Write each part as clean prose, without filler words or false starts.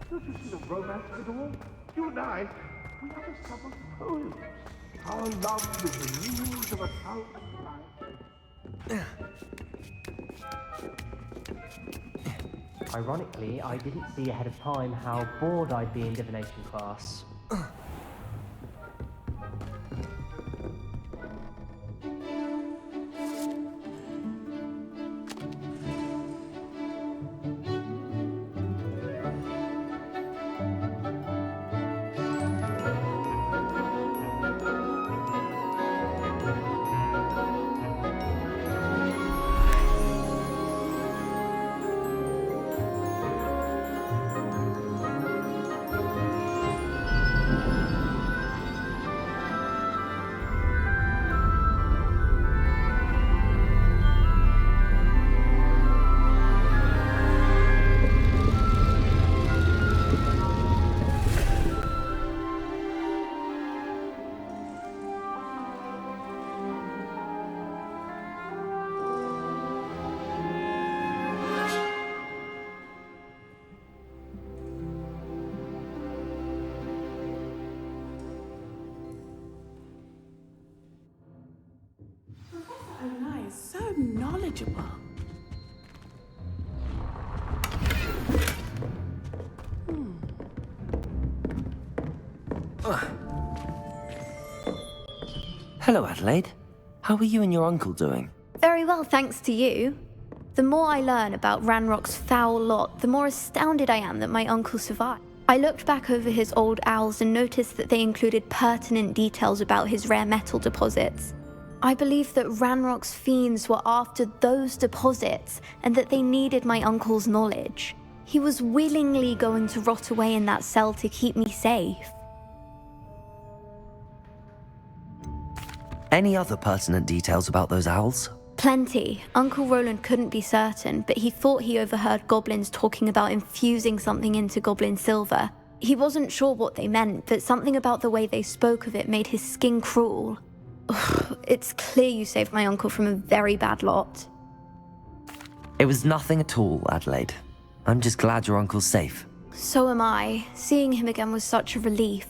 Don't you see the romance of it all? You and I, we are the sum of poems. Our love is the news of 1,000 lives. Ironically, I didn't see ahead of time how bored I'd be in divination class. Onai is so knowledgeable. Hello, Adelaide. How are you and your uncle doing? Very well, thanks to you. The more I learn about Ranrock's foul lot, the more astounded I am that my uncle survived. I looked back over his old owls and noticed that they included pertinent details about his rare metal deposits. I believe that Ranrock's fiends were after those deposits and that they needed my uncle's knowledge. He was willingly going to rot away in that cell to keep me safe. Any other pertinent details about those owls? Plenty. Uncle Roland couldn't be certain, but he thought he overheard goblins talking about infusing something into goblin silver. He wasn't sure what they meant, but something about the way they spoke of it made his skin crawl. Ugh, it's clear you saved my uncle from a very bad lot. It was nothing at all, Adelaide. I'm just glad your uncle's safe. So am I. Seeing him again was such a relief.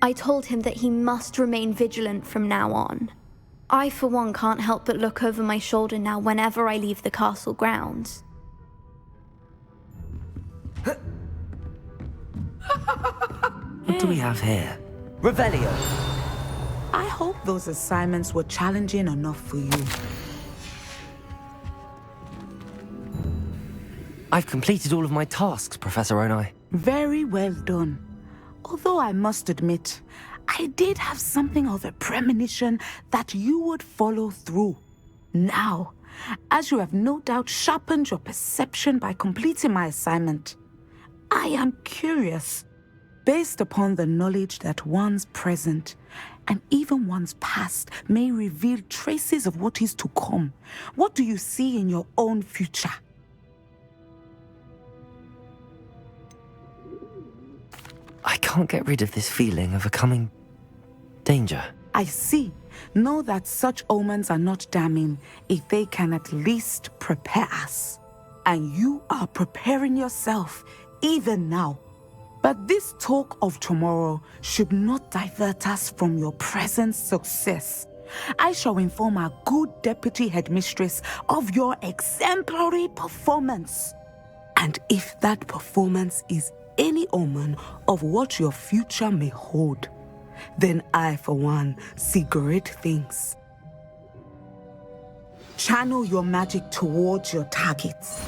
I told him that he must remain vigilant from now on. I, for one, can't help but look over my shoulder now whenever I leave the castle grounds. What do we have here? Revelio! I hope those assignments were challenging enough for you. I've completed all of my tasks, Professor Onai. Very well done. Although I must admit, I did have something of a premonition that you would follow through. Now, as you have no doubt sharpened your perception by completing my assignment, I am curious, based upon the knowledge that one's present and even one's past may reveal traces of what is to come. What do you see in your own future? I can't get rid of this feeling of a coming danger. I see. Know that such omens are not damning if they can at least prepare us. And you are preparing yourself even now. But this talk of tomorrow should not divert us from your present success. I shall inform our good deputy headmistress of your exemplary performance. And if that performance is any omen of what your future may hold, then I, for one, see great things. Channel your magic towards your targets.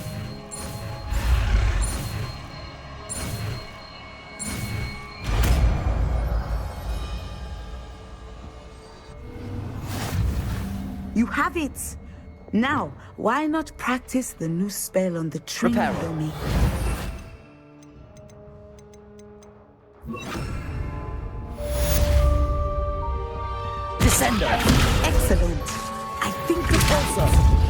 You have it! Now, why not practice the new spell on the tree below me? Descendo! Excellent! I think it's awesome!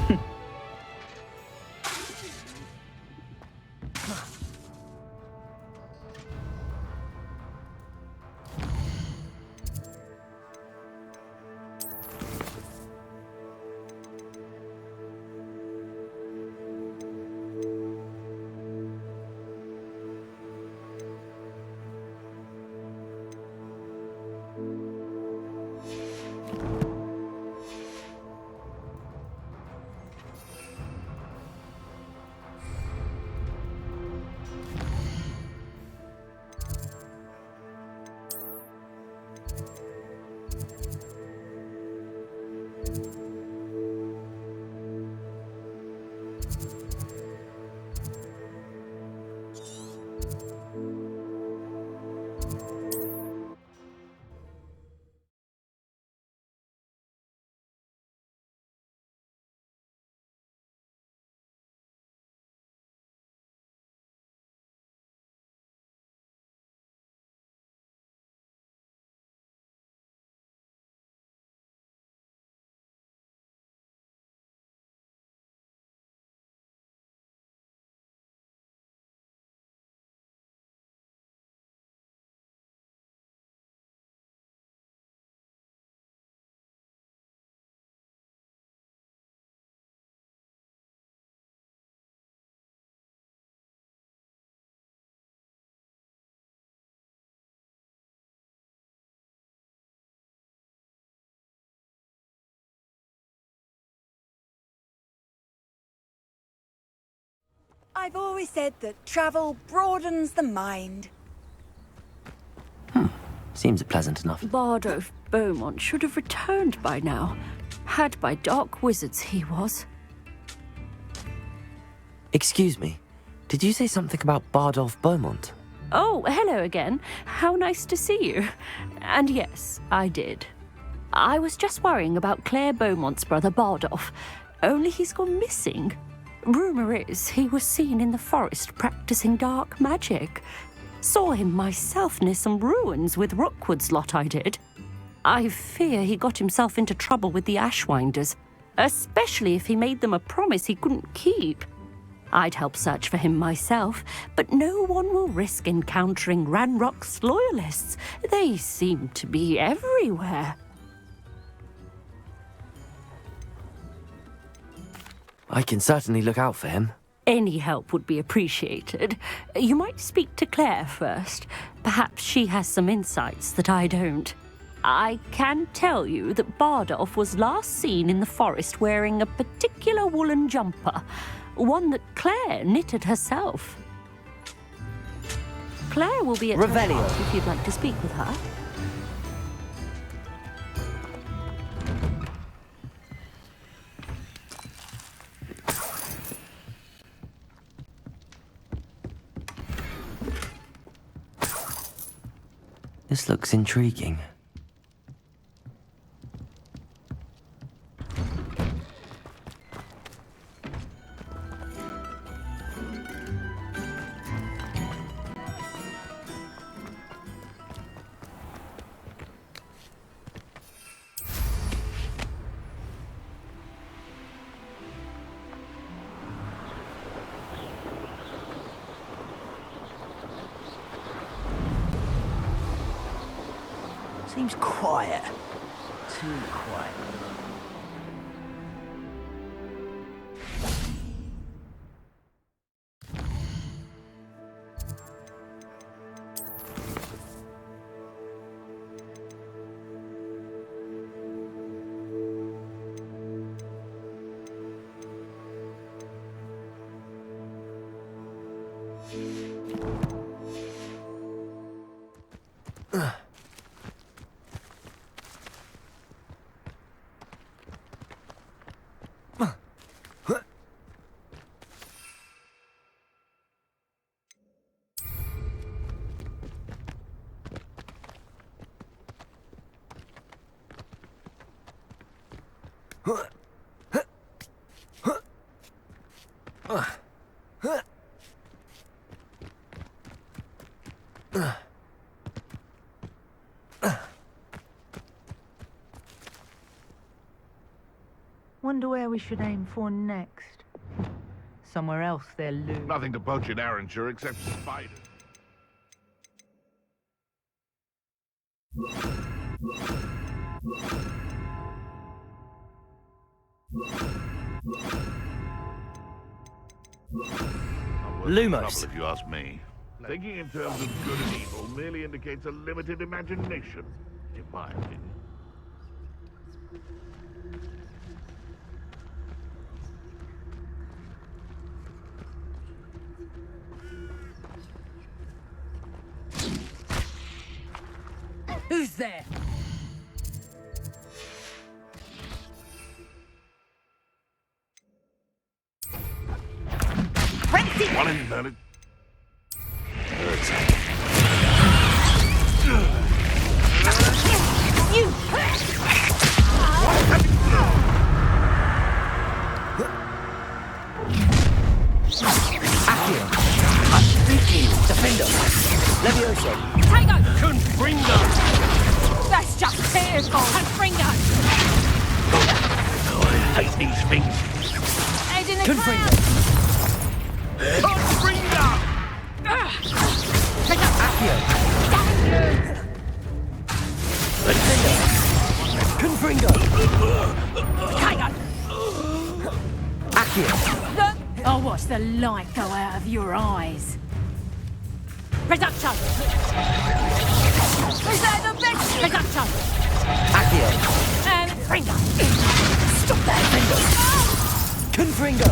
I've always said that travel broadens the mind. Seems pleasant enough. Bardolph Beaumont should have returned by now. Had by dark wizards he was. Excuse me, did you say something about Bardolph Beaumont? Oh, hello again. How nice to see you. And yes, I did. I was just worrying about Claire Beaumont's brother Bardolph. Only he's gone missing. Rumour is he was seen in the forest practicing dark magic. Saw him myself near some ruins with Rookwood's lot I did. I fear he got himself into trouble with the Ashwinders, especially if he made them a promise he couldn't keep. I'd help search for him myself, but no one will risk encountering Ranrock's loyalists. They seem to be everywhere. I can certainly look out for him. Any help would be appreciated. You might speak to Claire first. Perhaps she has some insights that I don't. I can tell you that Bardolph was last seen in the forest wearing a particular woolen jumper, one that Claire knitted herself. Claire will be at Revelio. her house if you'd like to speak with her. This looks intriguing. Seems quiet. Too quiet. Wonder where we should aim for next. Somewhere else they'll lose. Nothing to poach in Arranshire except spiders. Lumos. If you ask me. Thinking in terms of good and evil merely indicates a limited imagination, in my opinion. Who's there? One inverted. Descendo. Levioso. Tango! Confringo! That's just tearful! Confringo! Oh, I hate these things. Head in the Confringo. Confringo! Accio. Confringo. Tango! Accio. I'll watch the light go out of your eyes. Reduction! Is that the best? Reduction! Accio. And Fringo! Stop that, Confringo. Confringo.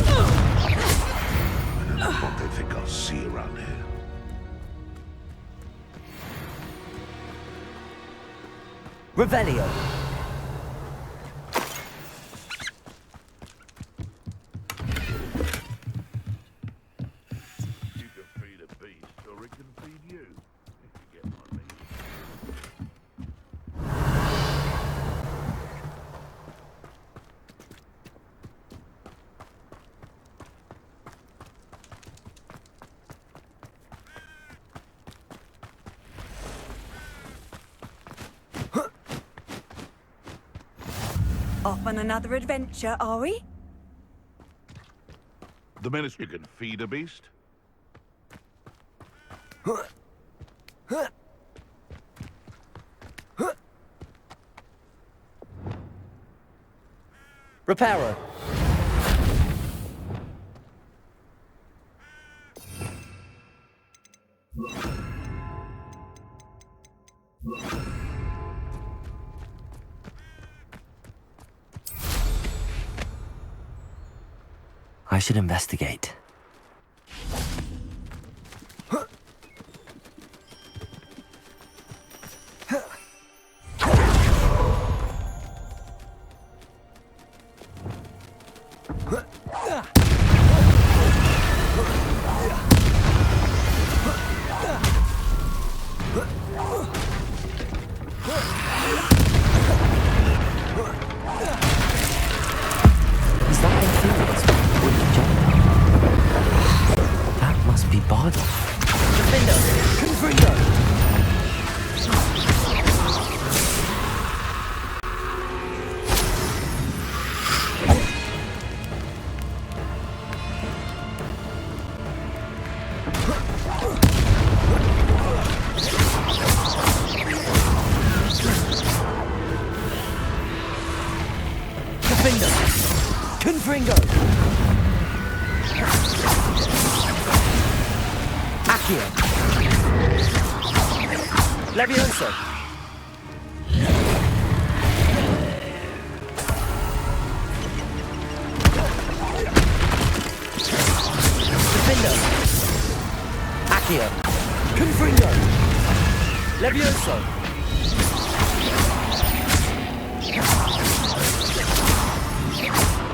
what they think I'll see around here. Revelio. You can feed a beast, or it can feed you, if you get my meaning. Off on another adventure, are we? The ministry can feed a beast. Reparo. I should investigate. Is that influence with the jumper? That must be Bardo. Descendo. Confringo. Descendo. Confringo. Accio. Levioso. Descendo. Accio. Confringo. Levioso.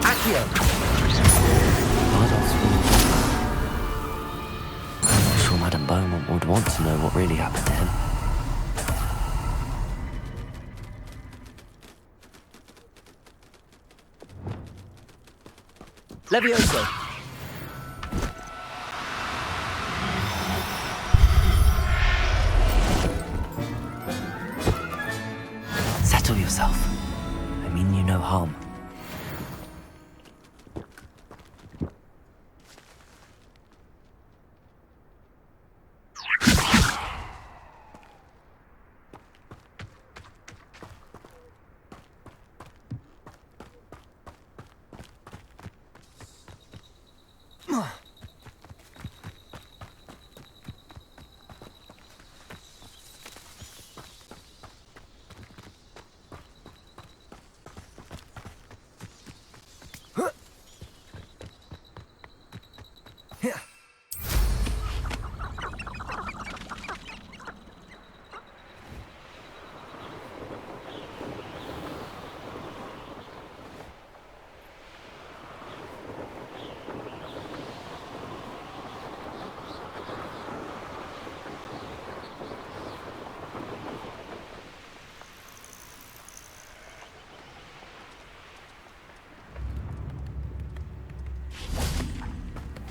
Accio. Bardo's full of jumper. I'm not sure Madame Beaumont would want to know what really happened to him. Levioso. Settle yourself. I mean you no harm.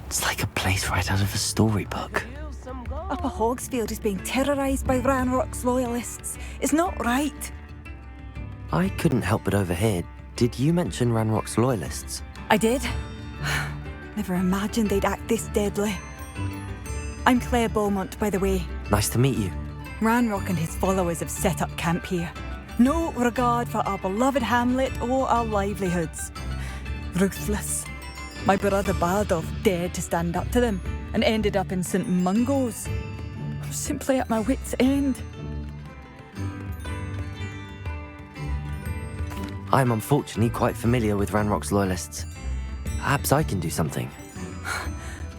It's like a place right out of a storybook. Upper Hogsfield is being terrorised by Ranrock's loyalists. It's not right. I couldn't help but overhear. Did you mention Ranrock's loyalists? I did. Never imagined they'd act this deadly. I'm Claire Beaumont, by the way. Nice to meet you. Ranrock and his followers have set up camp here. No regard for our beloved hamlet or our livelihoods. Ruthless. My brother Bardolph dared to stand up to them and ended up in St. Mungo's. I'm simply at my wit's end. I'm unfortunately quite familiar with Ranrock's loyalists. Perhaps I can do something.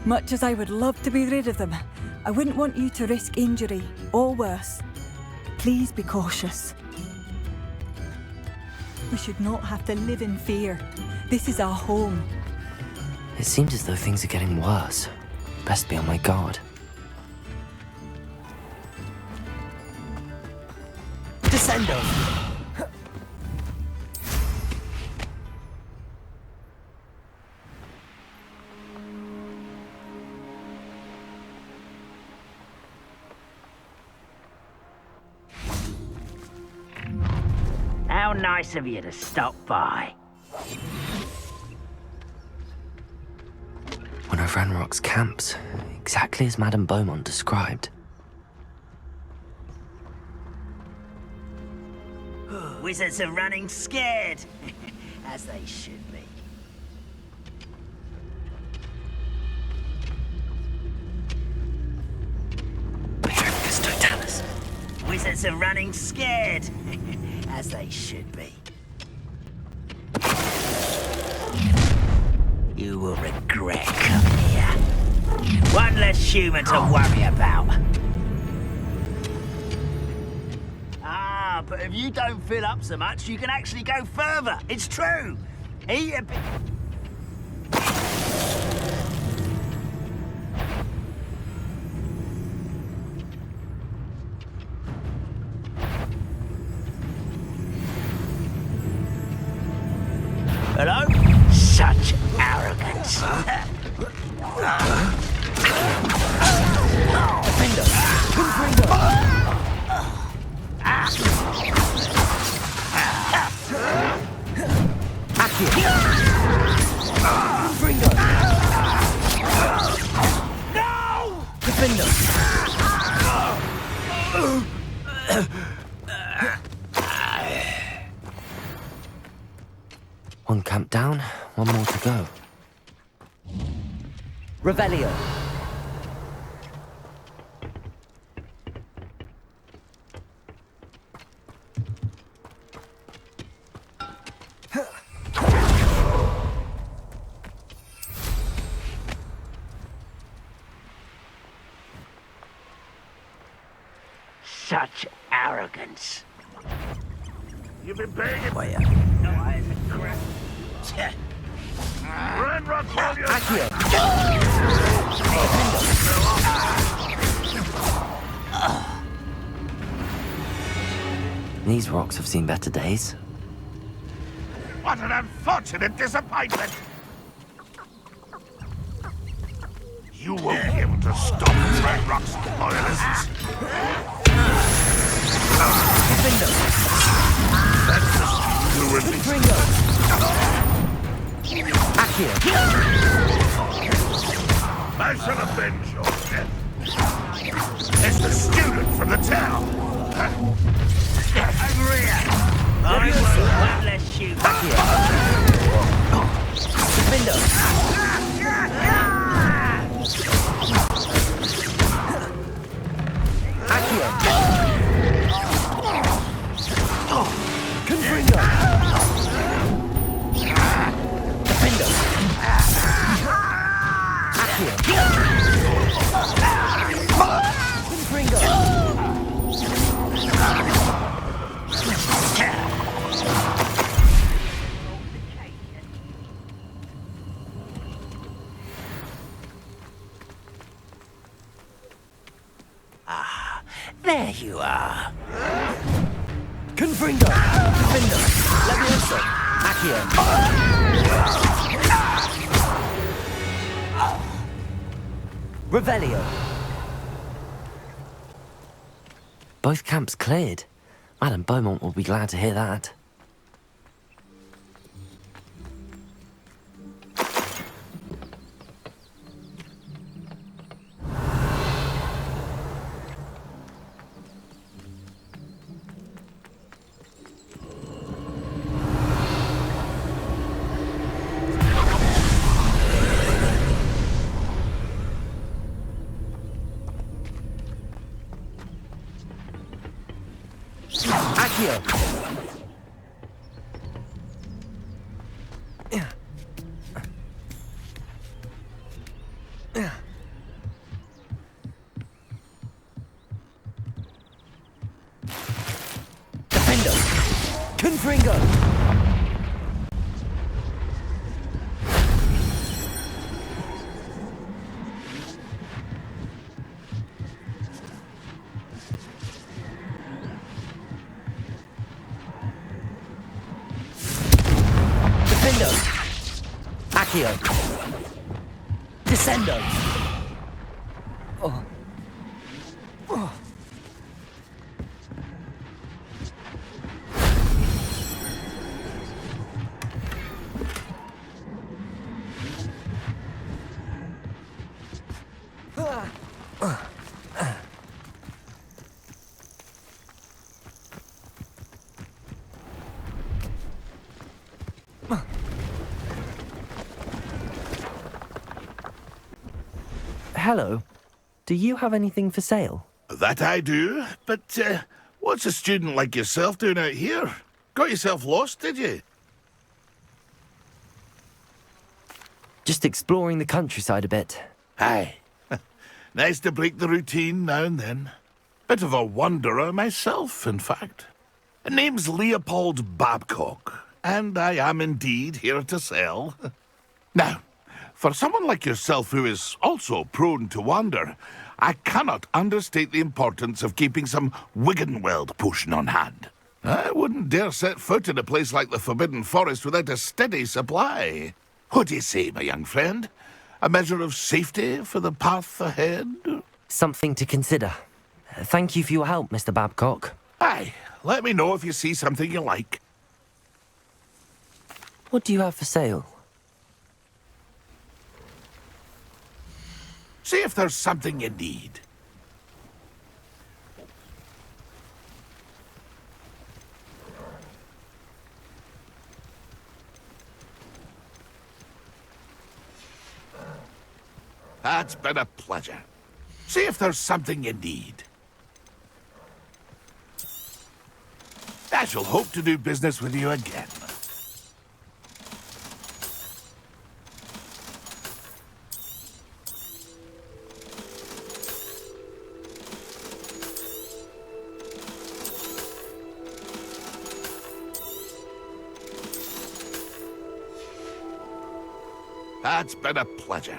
Much as I would love to be rid of them, I wouldn't want you to risk injury, or worse. Please be cautious. We should not have to live in fear. This is our home. It seems as though things are getting worse. Best be on my guard. Descendo! How nice of you to stop by. One of Ranrock's camps, exactly as Madame Beaumont described. Wizards are running scared, as they should be. Perificus totalis. Wizards are running scared, as they should be. You will regret coming here. One less human to worry about. Ah, but if you don't fill up so much, you can actually go further. It's true. Eat a bit. Hello? Such arrogance. Flipendo! Flipendo! Accio! Flipendo! No! Flipendo! One camp down, one more to go. Revelio! Such arrogance. You've been paying it. No, I isn't correct. Ranrock, hold your... Accio! These rocks have seen better days. What an unfortunate disappointment! You won't be able to stop Ranrock's loyalists. Flipendo! That's just you and me. Flipendo! Accio! I shall avenge your death. It's the student from the town. Over here. I won't one less shoot. Accio! Flipendo! Accio! Confringo! Flipendo! Accio! Confringo! There you are. Confringo! Flipendo! Levioso! Accio! Revelio! Both camps cleared. Madame Beaumont will be glad to hear that. Accio! Fringo! Flipendo! Accio! Descendo! Oh. Oh. Hello. Do you have anything for sale? That I do, but what's a student like yourself doing out here? Got yourself lost, did you? Just exploring the countryside a bit. Aye. Nice to break the routine now and then. Bit of a wanderer myself, in fact. Name's Leopold Babcock, and I am indeed here to sell. Now, for someone like yourself who is also prone to wander, I cannot understate the importance of keeping some Wiggenweld potion on hand. I wouldn't dare set foot in a place like the Forbidden Forest without a steady supply. What do you say, my young friend? A measure of safety for the path ahead? Something to consider. Thank you for your help, Mr. Babcock. Aye, let me know if you see something you like. What do you have for sale? See if there's something you need. That's been a pleasure. See if there's something you need. I shall hope to do business with you again. That's been a pleasure.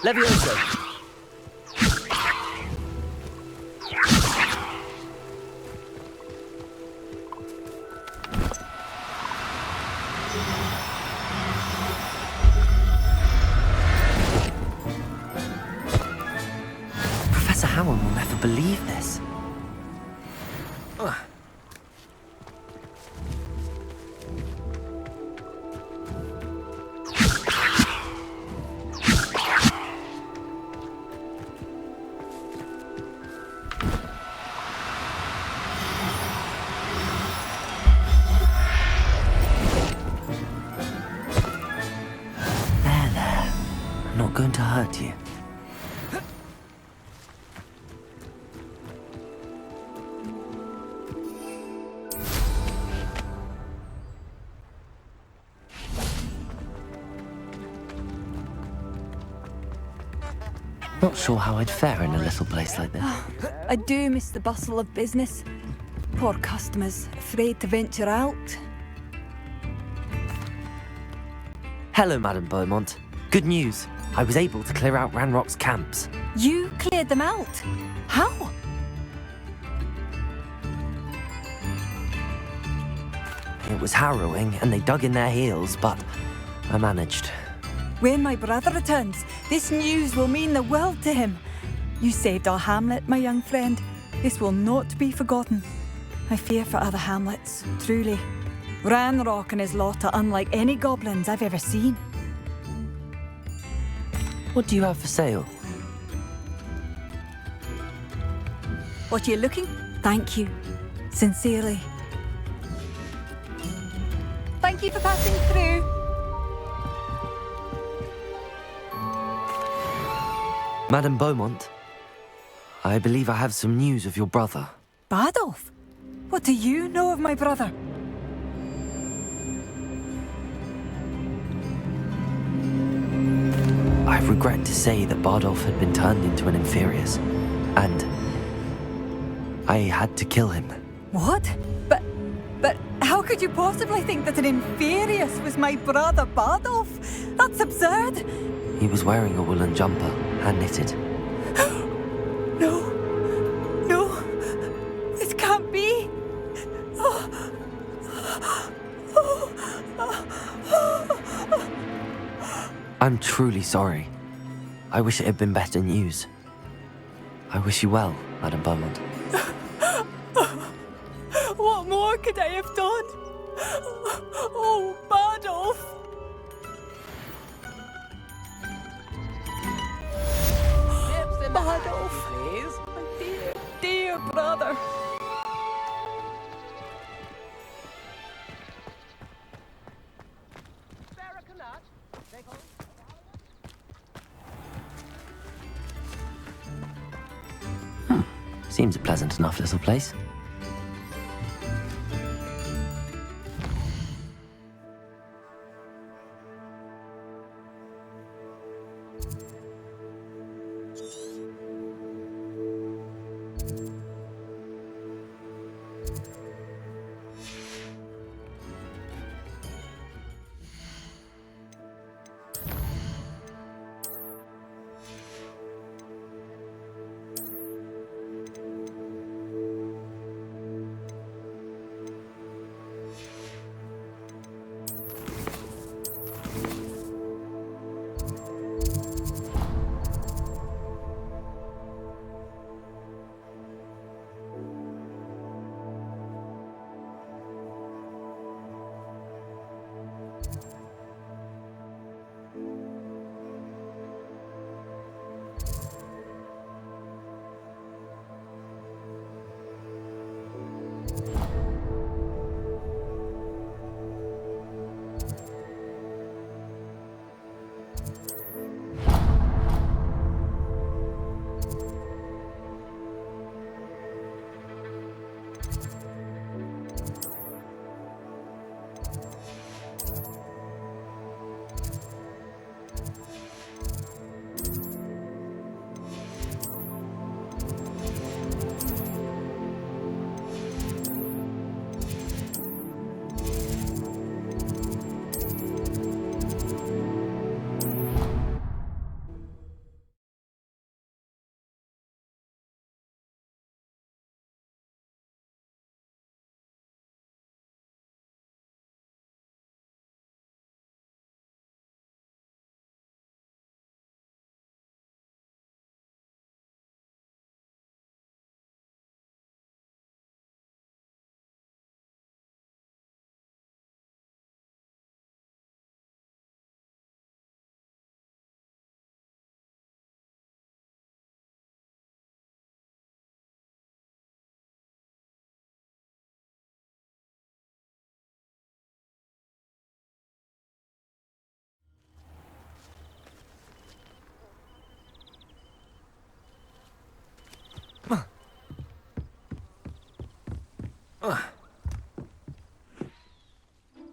Levioso! Professor Howard will never believe this. Going to hurt you. Not sure how I'd fare in a little place like this. I do miss the bustle of business. Poor customers, afraid to venture out. Hello, Madame Beaumont. Good news. I was able to clear out Ranrock's camps. You cleared them out? How? It was harrowing, and they dug in their heels, but I managed. When my brother returns, this news will mean the world to him. You saved our hamlet, my young friend. This will not be forgotten. I fear for other hamlets, truly. Ranrock and his lot are unlike any goblins I've ever seen. What do you have for sale? What are you looking? Thank you. Sincerely. Thank you for passing through. Madame Beaumont, I believe I have some news of your brother. Bardolph? What do you know of my brother? I regret to say that Bardolph had been turned into an Inferius, and I had to kill him. What? But how could you possibly think that an Inferius was my brother Bardolph? That's absurd. He was wearing a woolen jumper, hand-knitted. No. This can't be. I'm truly sorry. I wish it had been better news. I wish you well, Madame Beaumont. What more could I have done? Oh, Bardolph! Bardolph, please. My dear brother. Seems a pleasant enough little place.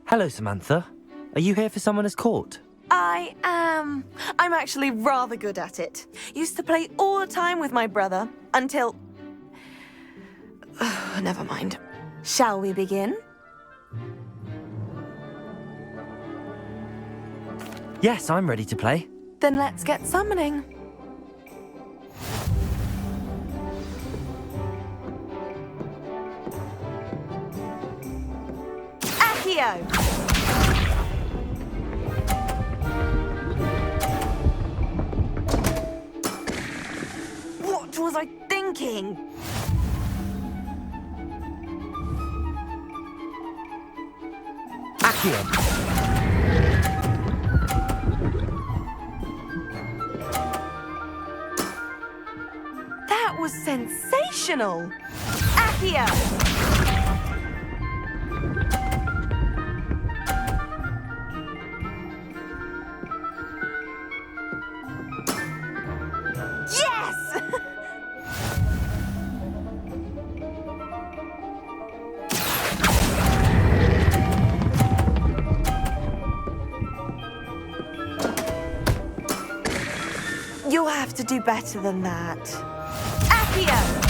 Hello, Samantha. Are you here for Summoner's Court? I am. I'm actually rather good at it. Used to play all the time with my brother until... Never mind. Shall we begin? Yes, I'm ready to play. Then let's get summoning. Accio! What was I thinking? Accio! That was sensational! Accio! Yes! You'll have to do better than that. Accio!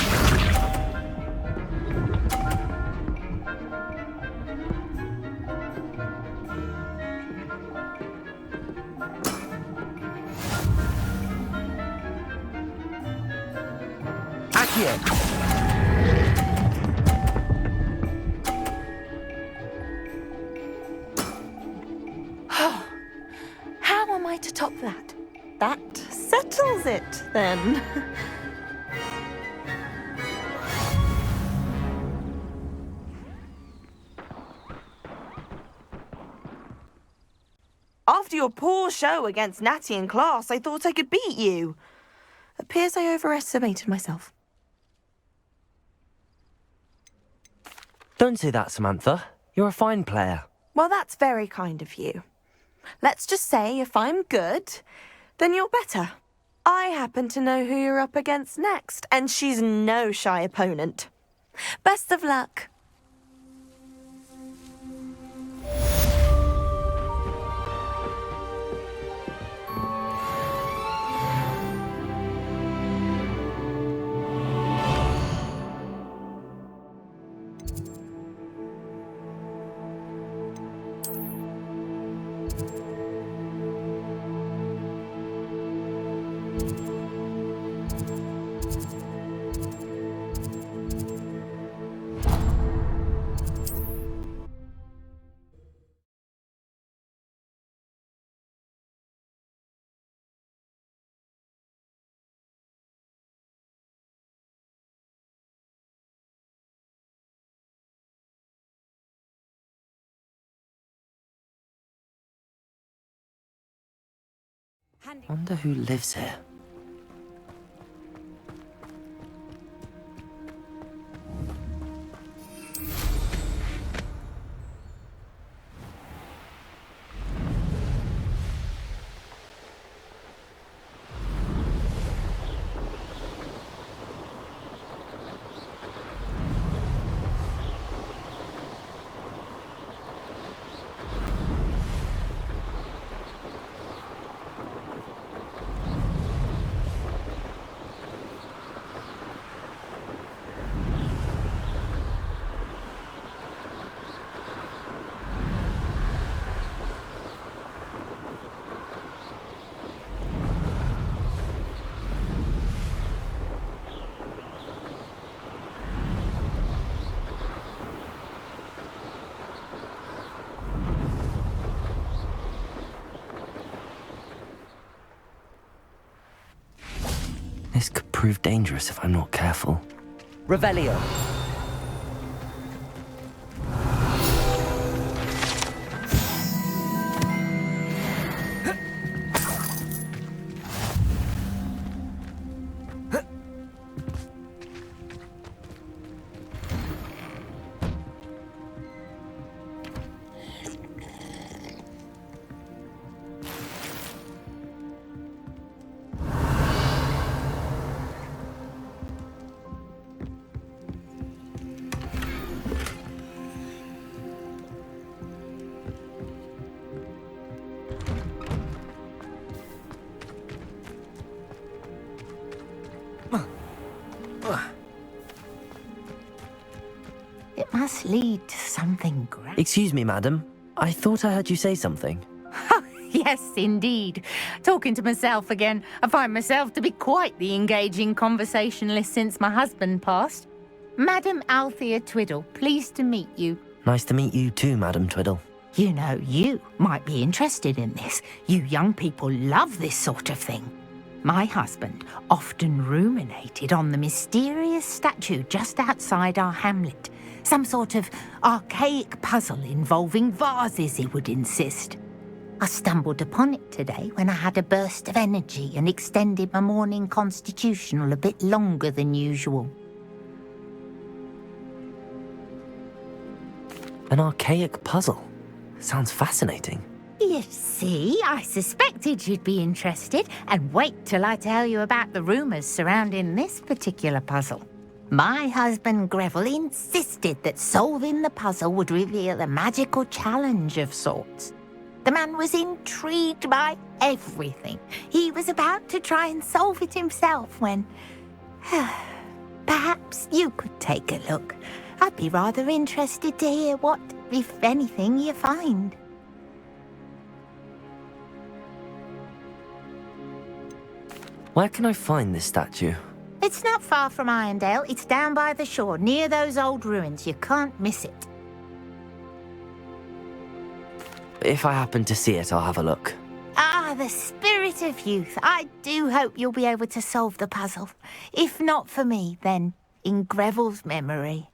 How am I to top that? That settles it, then. After your poor show against Natty in class, I thought I could beat you. Appears I overestimated myself. Don't say that, Samantha. You're a fine player. Well, that's very kind of you. Let's just say if I'm good, then you're better. I happen to know who you're up against next, and she's no shy opponent. Best of luck. Wonder who lives here. This could prove dangerous if I'm not careful. Revelio. It must lead to something great. Excuse me, madam. I thought I heard you say something. Yes, indeed. Talking to myself again. I find myself to be quite the engaging conversationalist since my husband passed. Madam Althea Twiddle, pleased to meet you. Nice to meet you too, Madam Twiddle. You know, you might be interested in this. You young people love this sort of thing. My husband often ruminated on the mysterious statue just outside our hamlet. Some sort of archaic puzzle involving vases, he would insist. I stumbled upon it today when I had a burst of energy and extended my morning constitutional a bit longer than usual. An archaic puzzle. Sounds fascinating. You see, I suspected you'd be interested, and wait till I tell you about the rumours surrounding this particular puzzle. My husband Greville insisted that solving the puzzle would reveal a magical challenge of sorts. The man was intrigued by everything. He was about to try and solve it himself when... Perhaps you could take a look. I'd be rather interested to hear what, if anything, you find. Where can I find this statue? It's not far from Irondale. It's down by the shore, near those old ruins. You can't miss it. If I happen to see it, I'll have a look. Ah, the spirit of youth. I do hope you'll be able to solve the puzzle. If not for me, then in Greville's memory.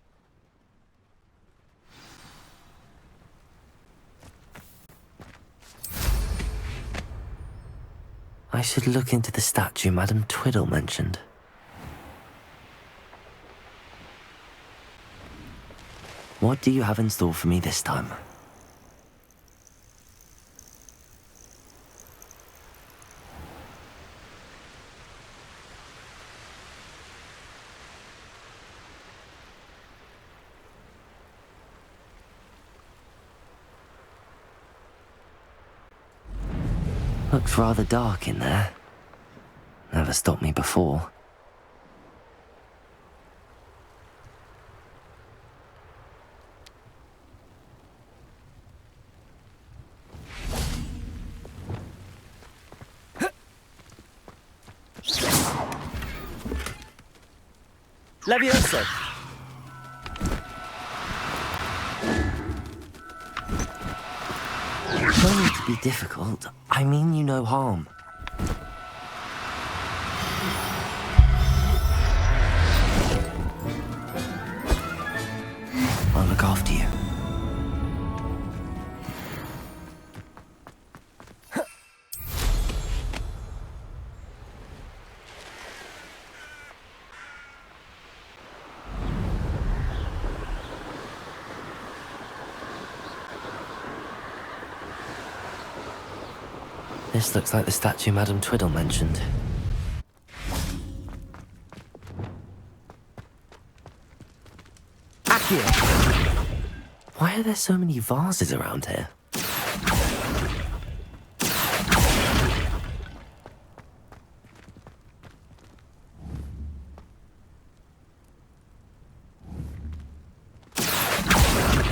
I should look into the statue Madam Twiddle mentioned. What do you have in store for me this time? Looks rather dark in there. Never stopped me before. Leviosa! No need to be difficult. I mean you no harm. I'll look after you. This looks like the statue Madam Twiddle mentioned. Accio! Why are there so many vases around here?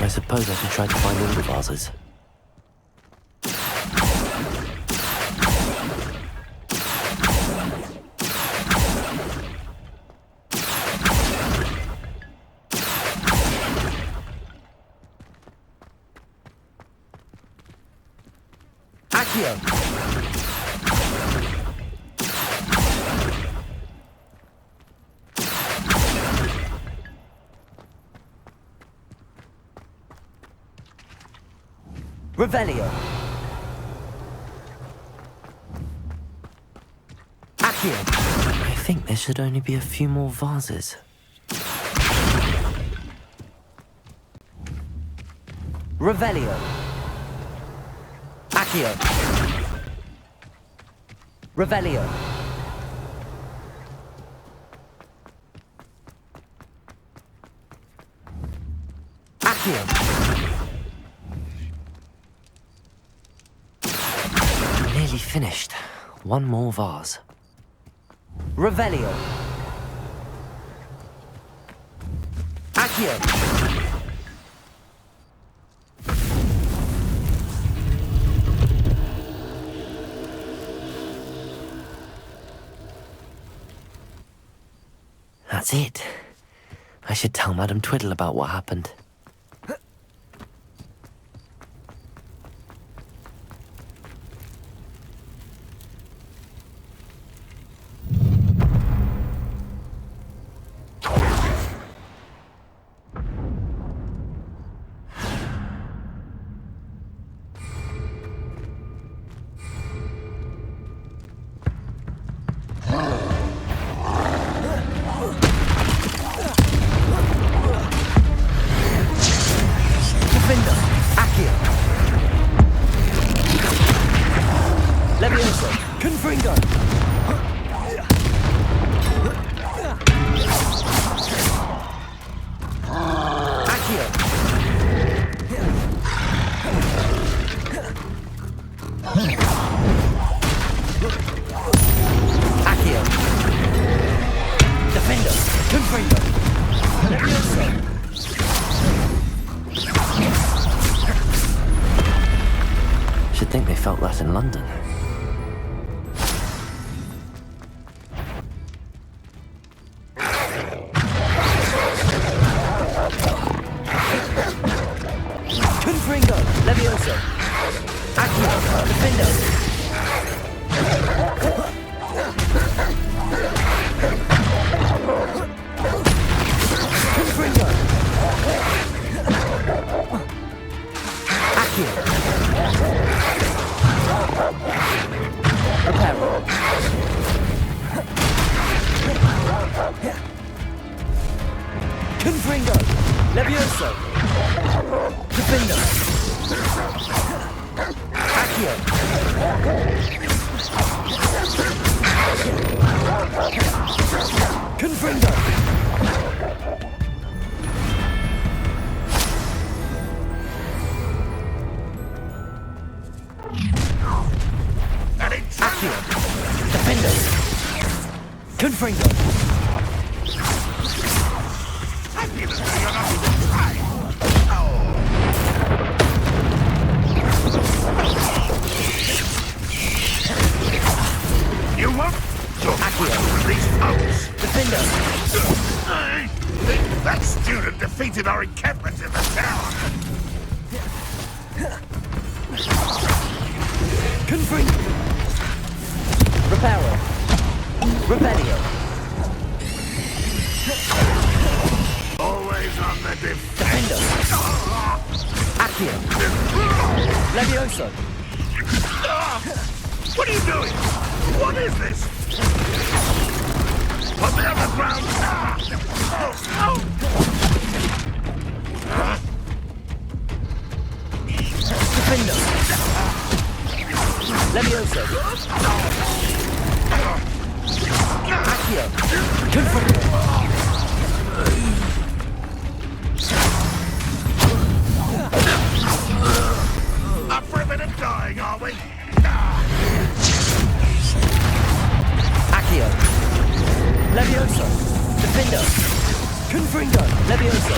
I suppose I should try to find all the vases. Revelio. Accio. I think there should only be a few more vases. Revelio. Accio. Revelio. Accio. Nearly finished. One more vase. Revelio. Accio. That's it. I should tell Madam Twiddle about what happened. Confringo. Levioso. Should think they felt that in London. Confringo. Levioso. Accio. Defendo. Confringo. Accio. Reparo. Confringo. Levioso. Defendo. Accio. Confringo. Accio. Defendo. Confringo. You won't talk with these folks. Defendo. I think that student defeated our encampment in the tower. Confringo. Reparo. Rebellion. Always on the defense. Defendo. Accio. Levioso. What are you doing? What is this? On the other ground. Defendo. Levioso. Accio. Confringo. Up for a bit of dying, are we? Accio. Levioso. Defendo. Confringo. Levioso.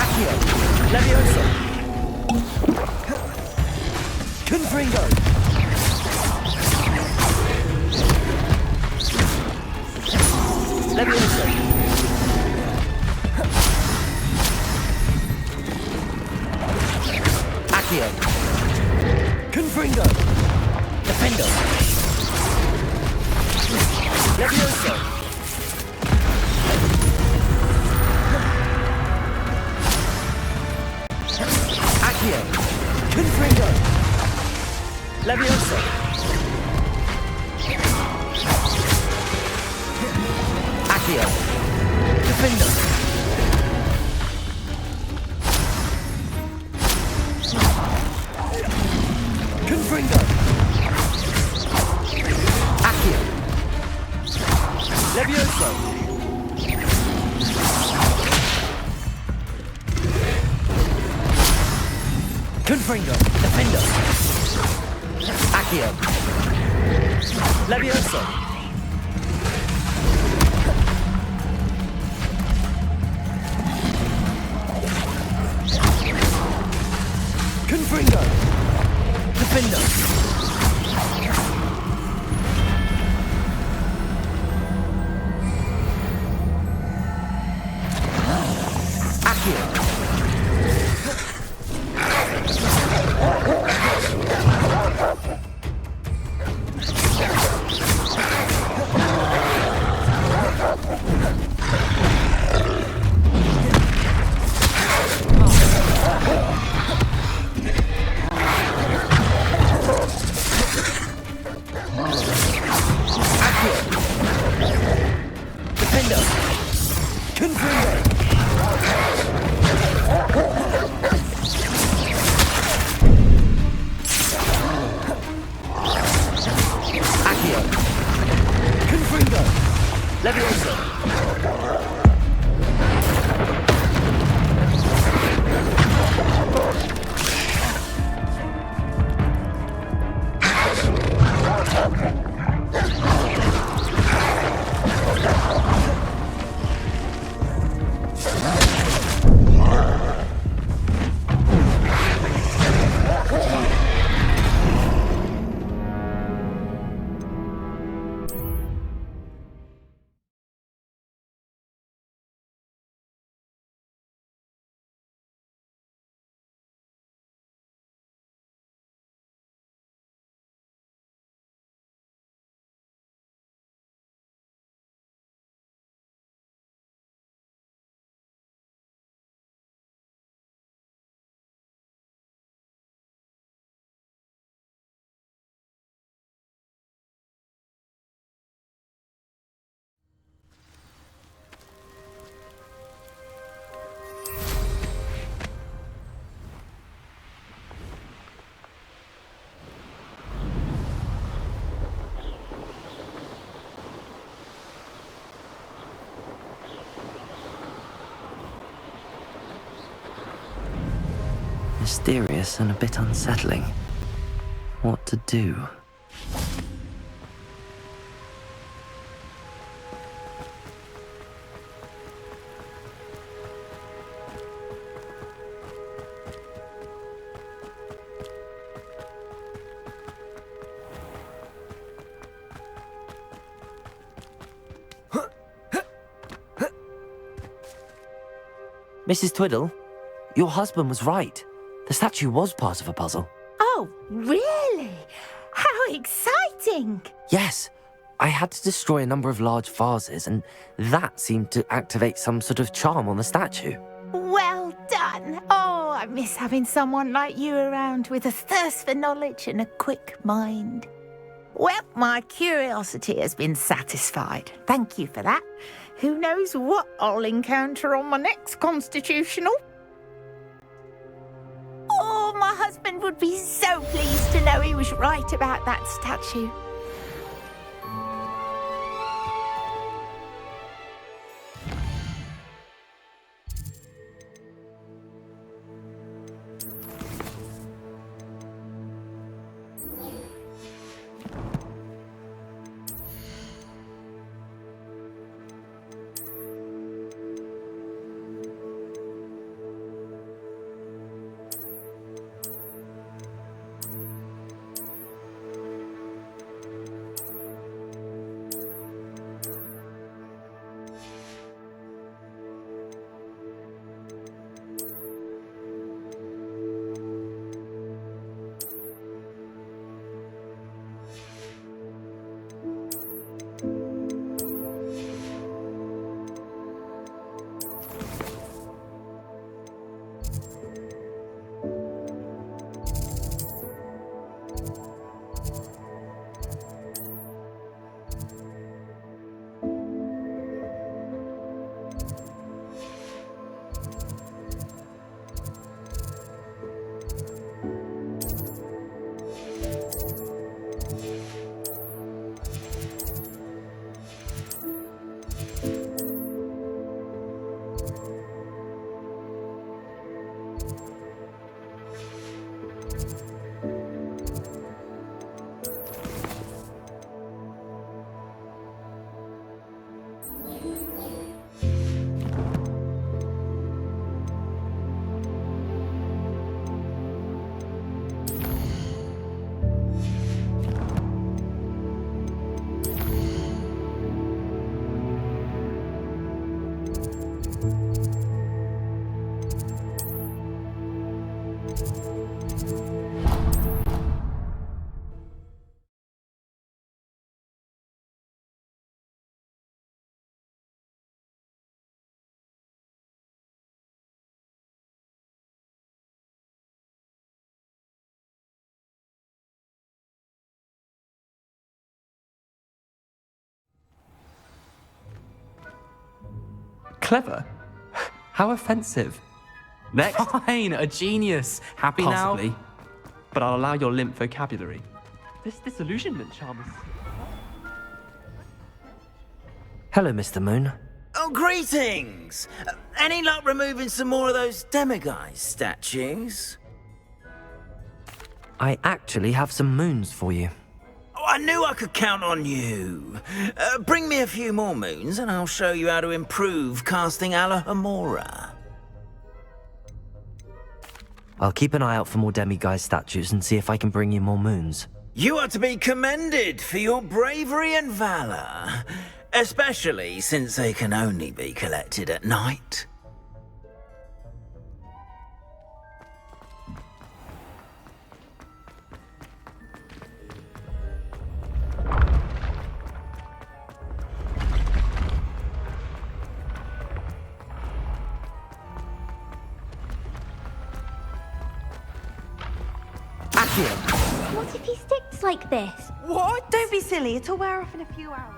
Accio. Levioso. Confringo. Levioso. Accio. Confringo. Defendo. Levioso. Accio. Confringo. Levioso. Accio. Defendo. Confringo. Accio. Levioso. Confringo. Defendo. Accio. Levioso. Confringo. Defendo. Accio. mysterious and a bit unsettling. What to do? Mrs. Twiddle, your husband was right. The statue was part of a puzzle. Oh, really? How exciting! Yes, I had to destroy a number of large vases, and that seemed to activate some sort of charm on the statue. Well done. Oh, I miss having someone like you around with a thirst for knowledge and a quick mind. Well, my curiosity has been satisfied. Thank you for that. Who knows what I'll encounter on my next constitutional? Oh, my husband would be so pleased to know he was right about that statue. Clever? How offensive. Next. Fine, a genius. Happy Possibly. now? But I'll allow your limp vocabulary. This disillusionment charm is... Hello, Mr. Moon. Oh, greetings! Any luck removing some more of those demiguise statues? I actually have some moons for you. Oh, I knew I could count on you. Bring me a few more moons and I'll show you how to improve casting Alohomora. I'll keep an eye out for more demiguise statues and see if I can bring you more moons. You are to be commended for your bravery and valor, especially since they can only be collected at night. What if he sticks like this? What? Don't be silly. It'll wear off in a few hours.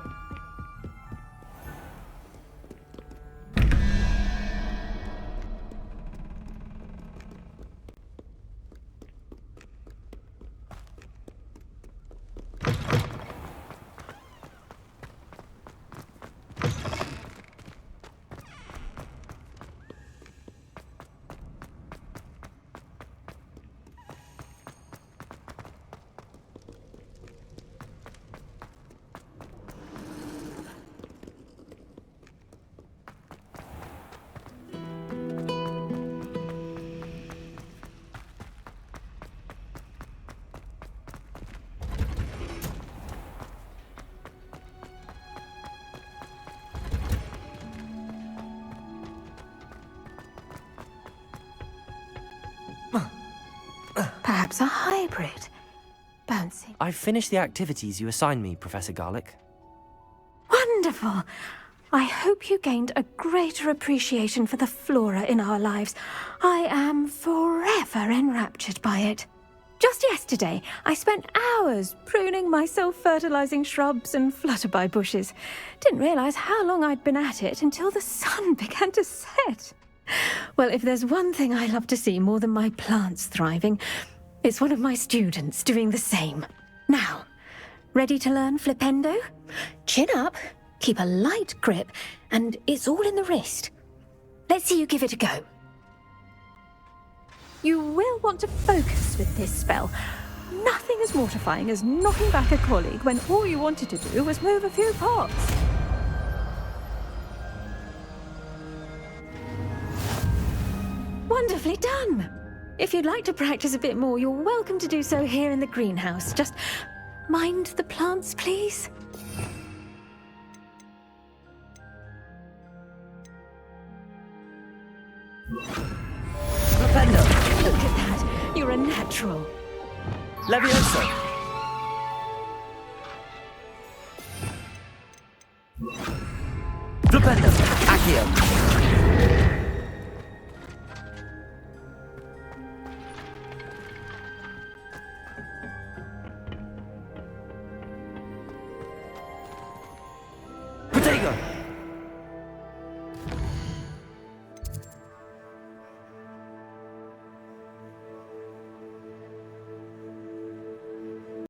perhaps a hybrid. Bouncing. I've finished the activities you assigned me, Professor Garlick. Wonderful! I hope you gained a greater appreciation for the flora in our lives. I am forever enraptured by it. Just yesterday, I spent hours pruning my self-fertilizing shrubs and flutterby bushes. Didn't realize how long I'd been at it until the sun began to set. Well, if there's one thing I love to see more than my plants thriving, it's one of my students doing the same. Now, ready to learn Flipendo? Chin up, keep a light grip, and it's all in the wrist. Let's see you give it a go. You will want to focus with this spell. Nothing as mortifying as knocking back a colleague when all you wanted to do was move a few pots. Wonderfully done! If you'd like to practice a bit more, you're welcome to do so here in the greenhouse. Just mind the plants, please. Flipendo! Look at that! You're a natural. Levioso!